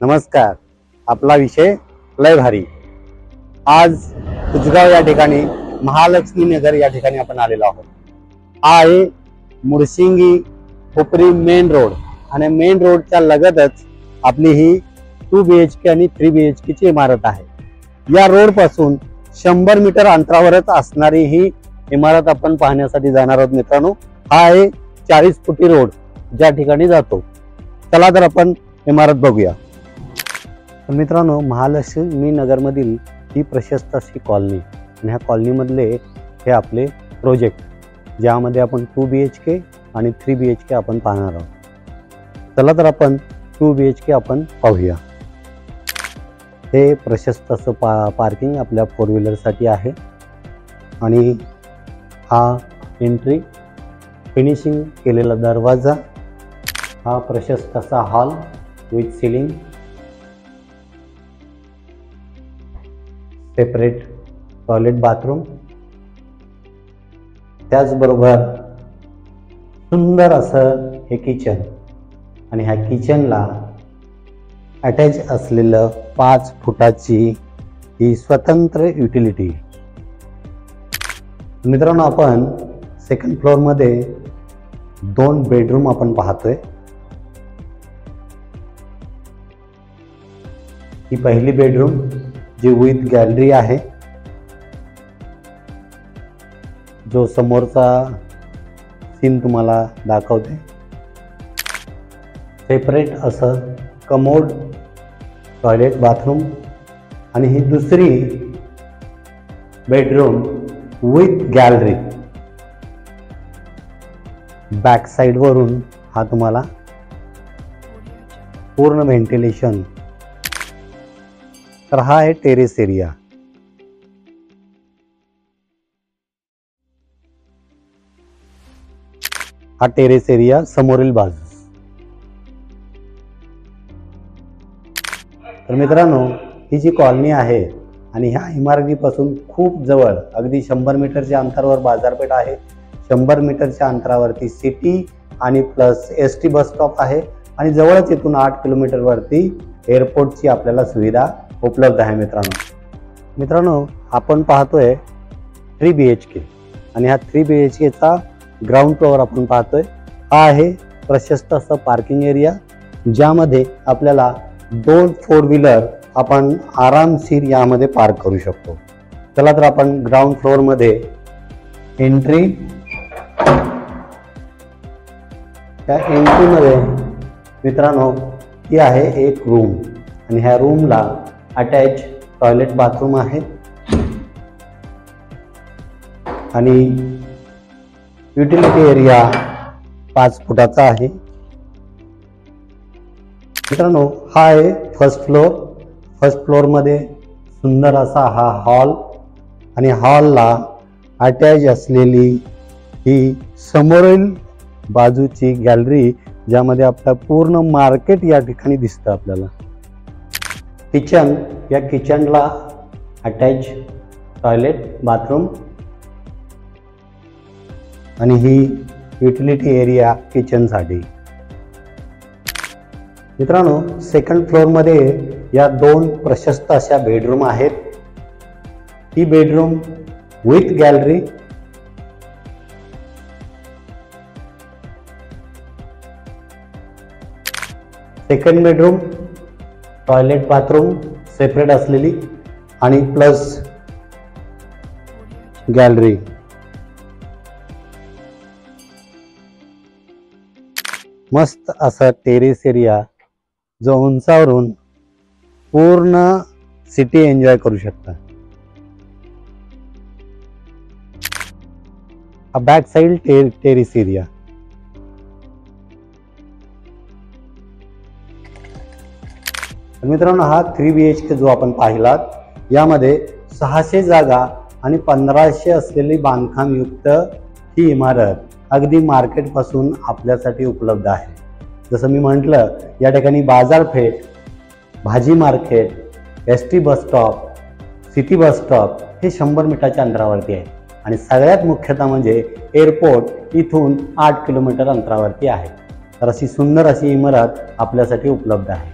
नमस्कार. आपला विषय लय भारी. आज कुचगाव या ठिकाणी महालक्ष्मी नगर या ठिकाणी आपण आलेलो आहोत. हा आहे मुरसिंगी खोपरी मेन रोड आणि मेन रोडच्या लगतच आपली ही 2 BHK आणि 3 BHK ची इमारत आहे. या रोड पासून 100 मीटर अंतरावरच असणारी ही इमारत आपण पाहण्यासाठी जाणार आहोत मित्रांनो. हा आहे 40 फुटी रोड ज्या ठिकाणी जातो. चला तर आपण इमारत बघूया. मित्रांनो, महालक्ष्मी नगरमधील ही प्रशस्त अशी कॉलनी आणि ह्या कॉलनीमधले हे आपले प्रोजेक्ट ज्यामध्ये आपण 2 BHK आणि 3 BHK आपण पाहणार आहोत. चला तर आपण 2 BHK आपण पाहूया. हे प्रशस्त असं पार्किंग आपल्या 4 व्हीलरसाठी आहे आणि हा एंट्री फिनिशिंग केलेला दरवाजा, हा प्रशस्त असा hall with ceiling, separate toilet bathroom, त्याचबरोबर सुंदर असं हे किचन आणि ह्या किचनला अटॅच असलेलं 5 फुटाची ही स्वतंत्र युटिलिटी. मित्रांनो, आपण सेकंड फ्लोअर मध्ये 2 बेडरूम आपण पाहतोय. ही पहिली बेडरूम जी विथ गॅलरी आहे, जो समोरचा सीन तुम्हाला दाखवते. सेपरेट असं कमोड टॉयलेट बाथरूम आणि ही दुसरी bedroom with gallery. Back side वरून हा तुम्हाला पूर्ण व्हेंटिलेशन. तर हा आहे टेरेस एरिया. हा टेरेस एरिया समोरील बाजूस. तर मित्रांनो, ही जी कॉलनी आहे आणि ह्या इमारतीपासून खूप जवळ अगदी 100 मीटरच्या अंतरावर बाजारपेठ आहे. 100 मीटरच्या अंतरावरती सिटी आणि प्लस ST बस स्टॉप आहे आणि जवळच इथून 8 किलोमीटरवरती एअरपोर्टची आपल्याला सुविधा उपलब्ध आहे. मित्रांनो, आपण पाहतोय 3 BHK आणि ह्या 3 BHK चा ग्राउंड फ्लोअर आपण पाहतोय. हा आहे प्रशस्त असं पार्किंग एरिया ज्यामध्ये आपल्याला 2 4 व्हीलर आपण आरामशीर यामध्ये पार्क करू शकतो. चला तर आपण ग्राउंड फ्लोअर मध्ये एंट्री. त्या एंट्री मध्ये मित्रांनो ही आहे एक रूम आणि ह्या रूमला अटॅच टॉयलेट बाथरूम आहे आणि युटिलिटी एरिया 5 फुटाचा आहे. मित्रांनो, हा आहे फर्स्ट फ्लोअर. फर्स्ट फ्लोअर मध्ये सुंदर असा हा हॉल आणि हॉलला अटॅच असलेली ही समोरील बाजूची गॅलरी ज्यामध्ये आपलं पूर्ण मार्केट या ठिकाणी दिसतं आपल्याला. किचन, या किचनला अटॅच टॉयलेट बाथरूम आणि ही युटिलिटी एरिया किचनसाठी. मित्रांनो, सेकंड फ्लोअर मध्ये या 2 प्रशस्त अशा बेडरूम आहेत. ही bedroom with gallery. Second bedroom toilet bathroom separate असलेली आणि प्लस गॅलरी. मस्त असा टेरेस एरिया जो उंचावरून पूर्ण सिटी एन्जॉय करू शकता. हा बॅक साइड टेरेस एरिया. मित्रांनो, हा 3 BHK जो आपण पाहिलात यामध्ये 600 जागा आणि 1500 असलेली बांधकाम युक्त ही इमारत अगदी मार्केट पासून आपल्यासाठी उपलब्ध आहे. जसं मी म्हटलं, या ठिकाणी बाजारपेठ, भाजी market, ST bus stop, city bus stop हे 100 मीटरच्या अंतरावरती आहे आणि सगळ्यात मुख्यतः म्हणजे एअरपोर्ट इथून 8 किलोमीटर अंतरावरती आहे. तर अशी सुंदर अशी इमारत आपल्यासाठी उपलब्ध आहे.